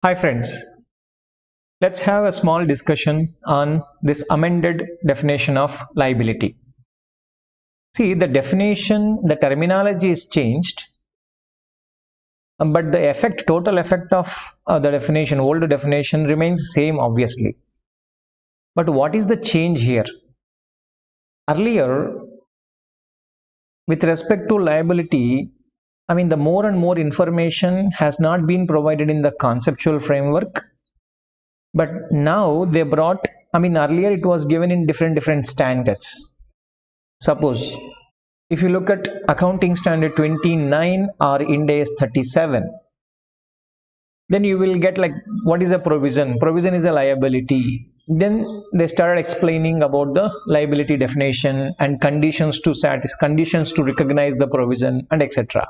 Hi friends, let's have a small discussion on this amended definition of liability. See, the definition, the terminology is changed, but the total effect of the definition, old definition remains same obviously. But what is the change here? Earlier, with respect to liability, the more and more information has not been provided in the conceptual framework, but now they brought, earlier it was given in different standards. Suppose if you look at accounting standard 29 or Ind AS 37, then you will get like what is a provision. Provision is a liability. Then they started explaining about the liability definition and conditions to recognize the provision and etc.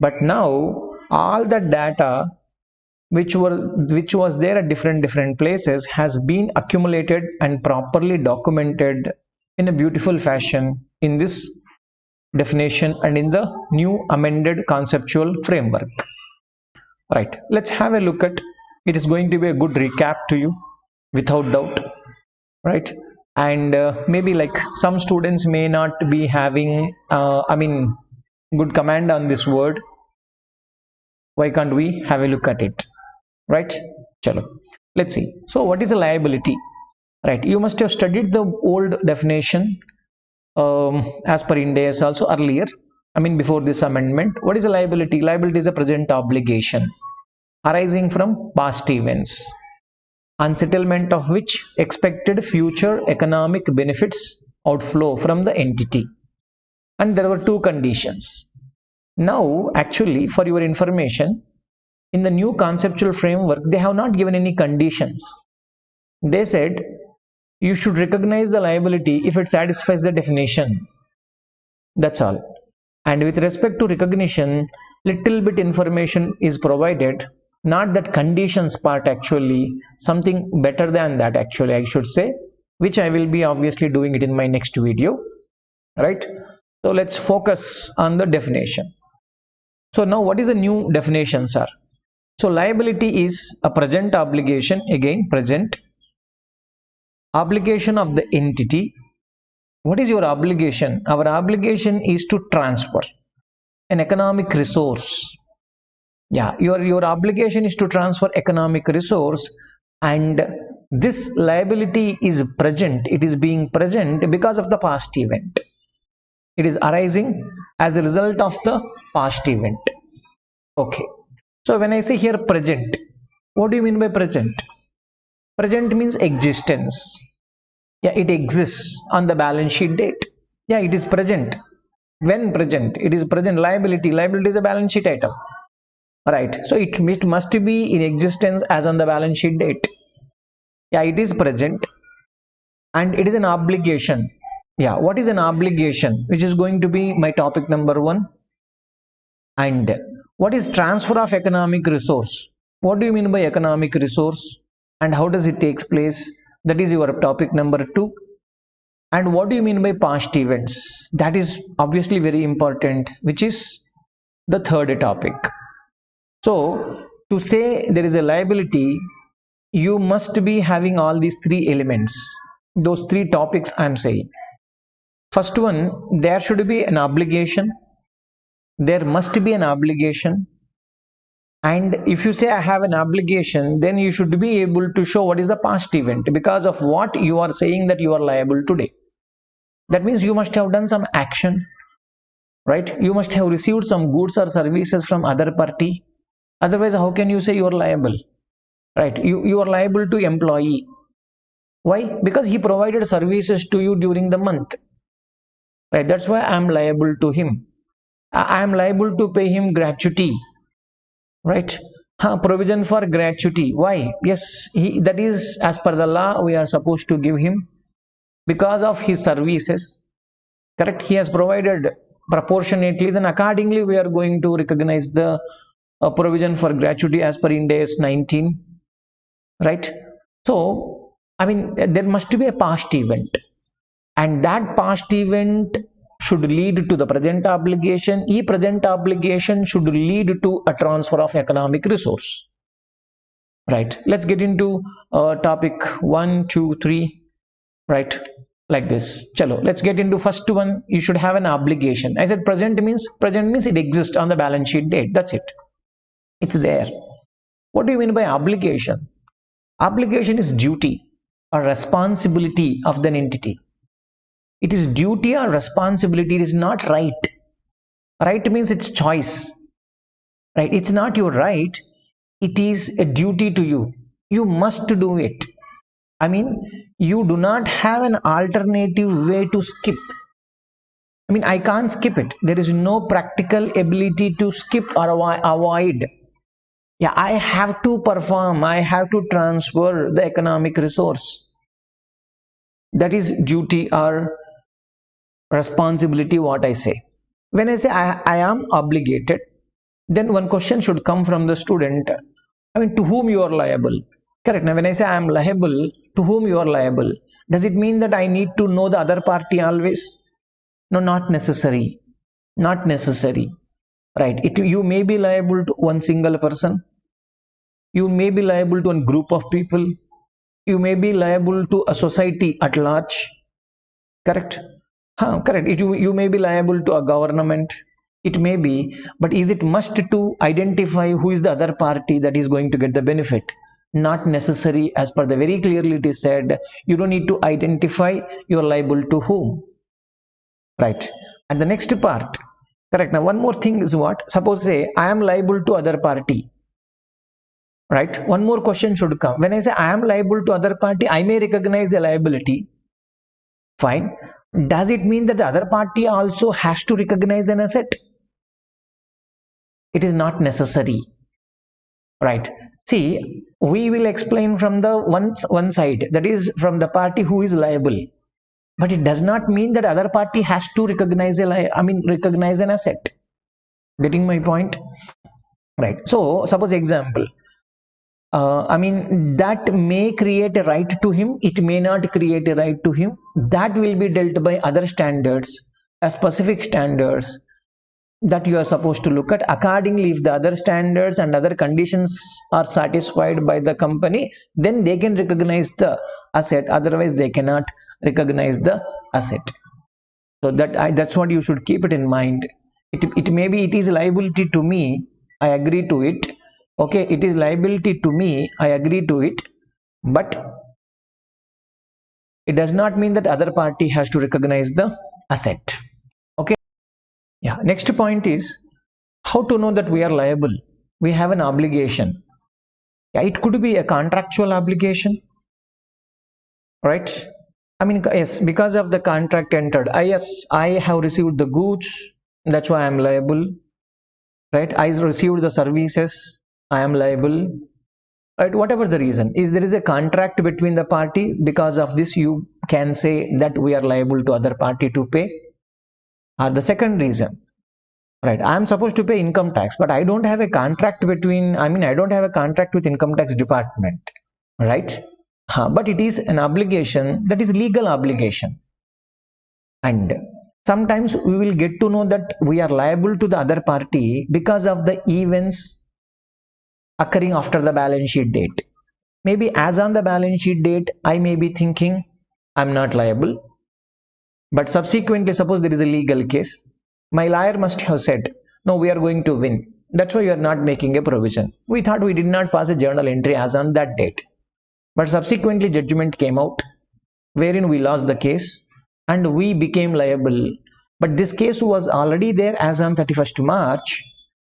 But now all the data which was there at different places has been accumulated and properly documented in a beautiful fashion in this definition and in the new amended conceptual framework. Right, let's have a look at it. Is going to be a good recap to you without doubt, right? And maybe like some students may not be having good command on this word. Why can't we have a look at it? Right, chalo, let's see. So what is a liability? Right, you must have studied the old definition as per Ind AS also earlier, before this amendment. What is a liability? Liability is a present obligation arising from past events, unsettlement of which expected future economic benefits outflow from the entity. And there were two conditions. Now, actually, for your information, in the new conceptual framework, they have not given any conditions. They said you should recognize the liability if it satisfies the definition. That's all. And with respect to recognition, little bit information is provided, not that conditions part, actually something better than that, actually I should say, which I will be obviously doing it in my next video. Right, so let's focus on the definition. So now what is the new definitions are? So liability is a present obligation, again present obligation of the entity. What is your obligation? Our obligation is to transfer an economic resource. Yeah, your obligation is to transfer economic resource, and this liability is present. It is being present because of the past event. It is arising as a result of the past event. Okay, so when I say here present, what do you mean by present? Present means existence. Yeah, it exists on the balance sheet date. Yeah, it is present. When present, it is present. Liability is a balance sheet item. Right, so it must be in existence as on the balance sheet date. Yeah, it is present, and it is an obligation. Yeah, what is an obligation? Which is going to be my topic number 1. And what is transfer of economic resource? What do you mean by economic resource, and how does it takes place? That is your topic number 2. And what do you mean by past events? That is obviously very important, which is the third topic. So to say there is a liability, you must be having all these 3 elements, those 3 topics I am saying. First one, there should be an obligation. There must be an obligation. And if you say I have an obligation, then you should be able to show what is the past event, because of what you are saying that you are liable today. That means you must have done some action, right? You must have received some goods or services from other party. Otherwise, how can you say you are liable? Right? You are liable to employee. Why? Because he provided services to you during the month. Right? That's why I am liable to him. I am liable to pay him gratuity. Right? Provision for gratuity. Why? Yes, that is as per the law we are supposed to give him because of his services. Correct? He has provided proportionately, then accordingly we are going to recognize the provision for gratuity as per Ind AS 19. Right? So there must be a past event, and that past event should lead to the present obligation. E present obligation should lead to a transfer of economic resource. right? Let's get into topic 1 2 3, right? Like this. Chalo, let's get into first one. You should have an obligation. I said present means it exists on the balance sheet date. That's it. It's there. What do you mean by obligation? Obligation is duty or responsibility of the entity. It is duty or responsibility. It is not right. Right means it's choice, right? It's not your right. It is a duty to you. You must do it. I mean, you do not have an alternative way to skip. I mean, I can't skip it. There is no practical ability to skip or avoid. Yeah, I have to perform. I have to transfer the economic resource. That is duty or responsibility, what I say. When I say I am obligated, then one question should come from the student. I mean, to whom you are liable? Correct. Now, when I say I am liable, to whom you are liable? Does it mean that I need to know the other party always? No, not necessary. Not necessary. Right. You may be liable to one single person. You may be liable to a group of people. You may be liable to a society at large. Correct. Correct. You may be liable to a government. It may be, but is it must to identify who is the other party that is going to get the benefit? Not necessary. As per the very clearly it is said, you don't need to identify you are liable to whom. Right. And the next part, correct. Now one more thing is what? Suppose say I am liable to other party. Right. One more question should come. When I say I am liable to other party, I may recognize a liability. Fine. Does it mean that the other party also has to recognize an asset? It is not necessary. Right. See, we will explain from the one side, that is from the party who is liable. But it does not mean that other party has to recognize recognize an asset. Getting my point? Right. So suppose example, that may create a right to him. It may not create a right to him. That will be dealt by other standards, specific standards that you are supposed to look at. Accordingly, if the other standards and other conditions are satisfied by the company, then they can recognize the asset. Otherwise, they cannot recognize the asset. So that's what you should keep it in mind. It may be it is liability to me. I agree to it. Okay, it is liability to me. I agree to it. But it does not mean that other party has to recognize the asset. Okay. Yeah. Next point is how to know that we are liable. We have an obligation. Yeah, it could be a contractual obligation, right? I mean, yes, because of the contract entered. Yes, I have received the goods. That's why I am liable, right? I received the services. I am liable, right? Whatever the reason is, there is a contract between the party. Because of this, you can say that we are liable to other party to pay. Or the second reason, right? I am supposed to pay income tax, but I don't have a contract between. I don't have a contract with income tax department, right? But it is an obligation, that is legal obligation, and sometimes we will get to know that we are liable to the other party because of the events occurring after the balance sheet date. Maybe as on the balance sheet date, I may be thinking I'm not liable, but subsequently, suppose there is a legal case, my lawyer must have said, no, we are going to win. That's why you are not making a provision. We thought we did not pass a journal entry as on that date. But subsequently, judgment came out wherein we lost the case and we became liable. But this case was already there as on 31st March.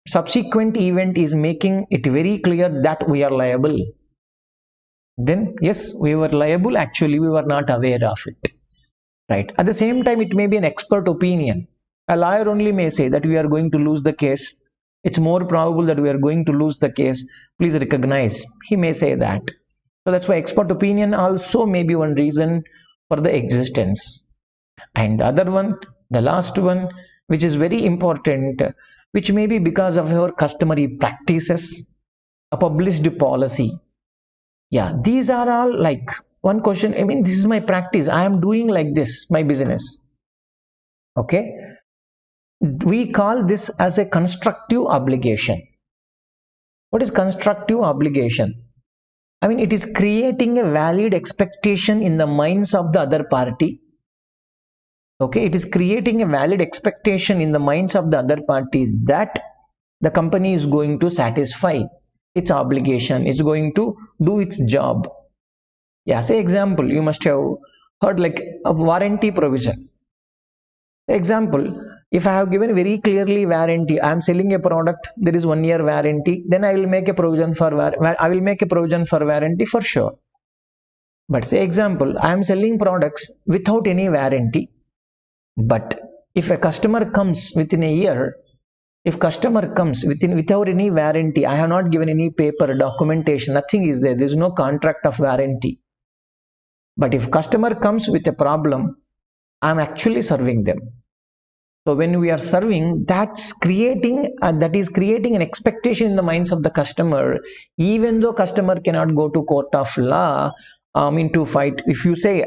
Subsequent event is making it very clear that we are liable. Then, yes, we were liable. Actually, we were not aware of it. Right. At the same time, it may be an expert opinion. A lawyer only may say that we are going to lose the case. It's more probable that we are going to lose the case. Please recognize. He may say that. So that's why expert opinion also may be one reason for the existence. And the other one, the last one, which is very important, which may be because of your customary practices, a published policy. Yeah, these are all like one question. This is my practice. I am doing like this, my business. Okay. We call this as a constructive obligation. What is constructive obligation? I mean, it is creating a valid expectation in the minds of the other party. Okay, it is creating a valid expectation in the minds of the other party that the company is going to satisfy its obligation, it's going to do its job. Yeah, say example, you must have heard like a warranty provision. Example, if I have given very clearly warranty, I am selling a product, there is 1 year warranty, then I will make a provision for warranty for sure. But say example, I am selling products without any warranty, but if a customer comes within a year, if customer comes without any warranty, I have not given any paper documentation, nothing is there is no contract of warranty, but if customer comes with a problem, I am actually serving them. So when we are serving, that is creating an expectation in the minds of the customer, even though customer cannot go to court of law to fight. If you say,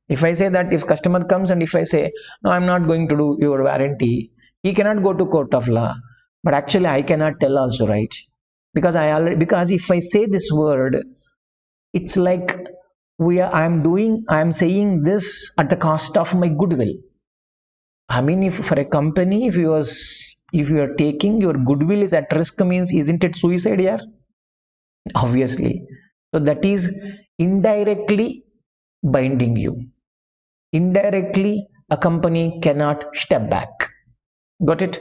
if I say that if customer comes and if I say, no, I'm not going to do your warranty, he cannot go to court of law. But actually I cannot tell also, right? Because because if I say this word, it's like I am saying this at the cost of my goodwill. I mean, if for a company, if you are taking your goodwill is at risk, means isn't it suicide here? Obviously. So that is indirectly binding you. Indirectly, a company cannot step back. Got it?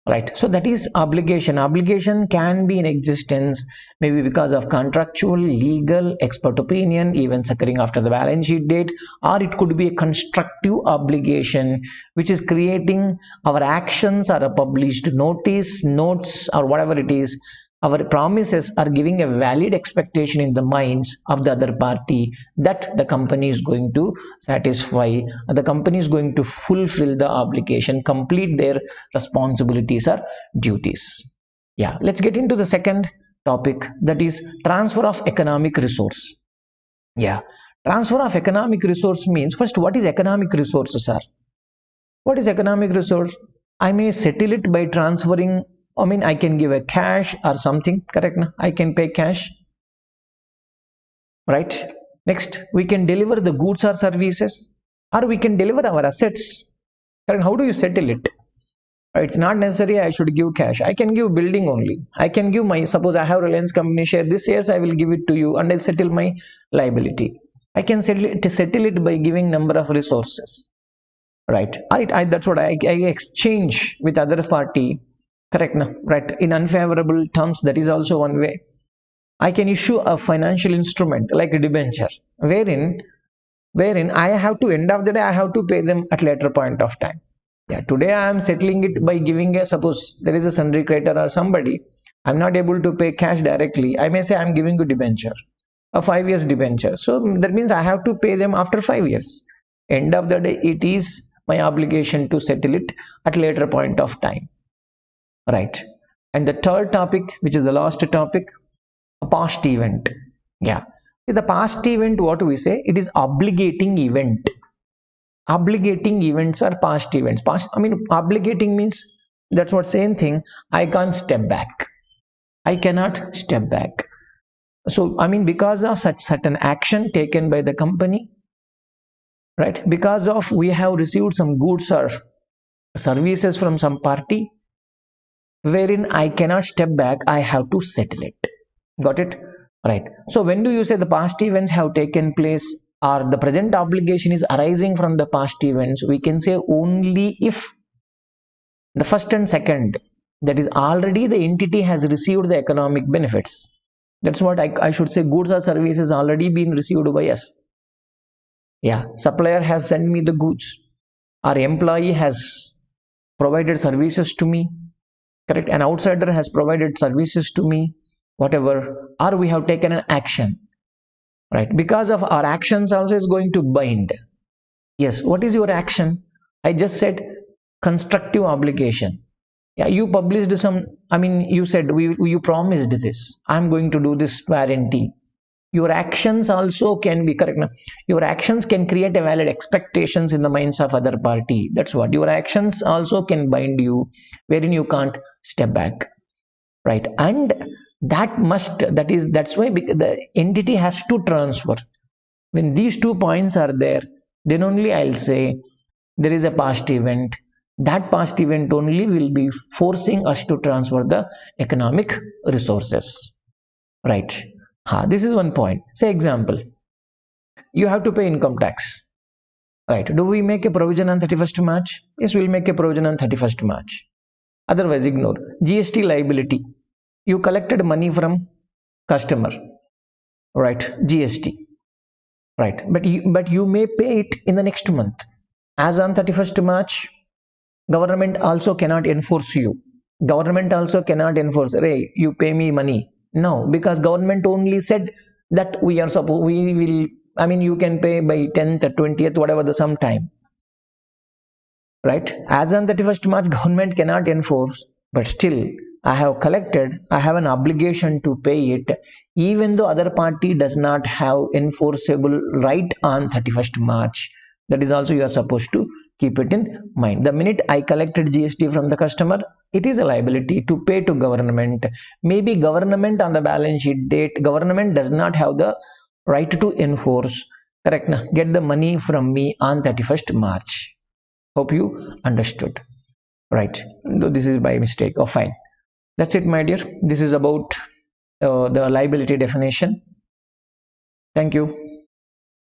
Right. So that is obligation. Obligation can be in existence maybe because of contractual, legal, expert opinion, events occurring after the balance sheet date, or it could be a constructive obligation which is creating our actions or a published notice, notes, or whatever it is. Our promises are giving a valid expectation in the minds of the other party that the company is going to satisfy, the company is going to fulfill the obligation, complete their responsibilities or duties. Yeah, let's get into the second topic, that is transfer of economic resource. Yeah, transfer of economic resource means, first, what is economic resources are? What is economic resource? I may settle it by transferring. I can give a cash or something, correct? I can pay cash, right? Next, we can deliver the goods or services, or we can deliver our assets. Correct? How do you settle it? It's not necessary I should give cash. I can give building only. I can give suppose I have Reliance company share this year, I will give it to you and I'll settle my liability. I can settle it by giving number of resources, right? That's what I exchange with other party. Correct, no? Right, in unfavorable terms, that is also one way. I can issue a financial instrument like a debenture, wherein I have to, end of the day, I have to pay them at later point of time. Yeah, today I am settling it by giving suppose there is a sundry creditor or somebody, I'm not able to pay cash directly, I may say I'm giving you debenture, a 5 years debenture. So that means I have to pay them after 5 years. End of the day, it is my obligation to settle it at later point of time. Right. And the third topic, which is the last topic, a past event. Yeah. The past event, what do we say? It is obligating event. Obligating events are past events. Obligating means, that's what same thing. I can't step back. I cannot step back. So, because of such certain action taken by the company, right? Because of we have received some goods or services from some party, wherein I cannot step back, I have to settle it. Got it? Right. So when do you say the past events have taken place or the present obligation is arising from the past events? We can say only if the first and second, that is already the entity has received the economic benefits. That's what I should say, goods or services already been received by us. Yeah, supplier has sent me the goods, our employee has provided services to me, correct? An outsider has provided services to me, whatever, or we have taken an action, right? Because of our actions also is going to bind. Yes, what is your action? I just said constructive obligation. Yeah, you published some, you said you promised this, I'm going to do this warranty. Your actions also can be correct. Your actions can create a valid expectations in the minds of other party. That's what your actions also can bind you, wherein you can't step back, right? And That's why the entity has to transfer. When these 2 points are there, then only I'll say there is a past event. That past event only will be forcing us to transfer the economic resources, right? This is one point. Say example, you have to pay income tax, right? Do we make a provision on 31st March? Yes, we'll make a provision on 31st March. Otherwise, ignore. GST liability. You collected money from customer, right? GST, right? But you may pay it in the next month. As on 31st March, government also cannot enforce you. Government also cannot enforce, hey, you pay me money. No, because government only said that we will, you can pay by 10th or 20th, whatever the some time. Right? As on 31st March, government cannot enforce, but still I have collected, I have an obligation to pay it, even though other party does not have enforceable right on 31st March. That is also you are supposed to keep it in mind. The minute I collected GST from the customer, it is a liability to pay to government. Maybe government on the balance sheet date, government does not have the right to enforce, correct? Get the money from me on 31st March. Hope you understood, right? This is by mistake. Oh, fine. That's it, my dear. This is about the liability definition. Thank you.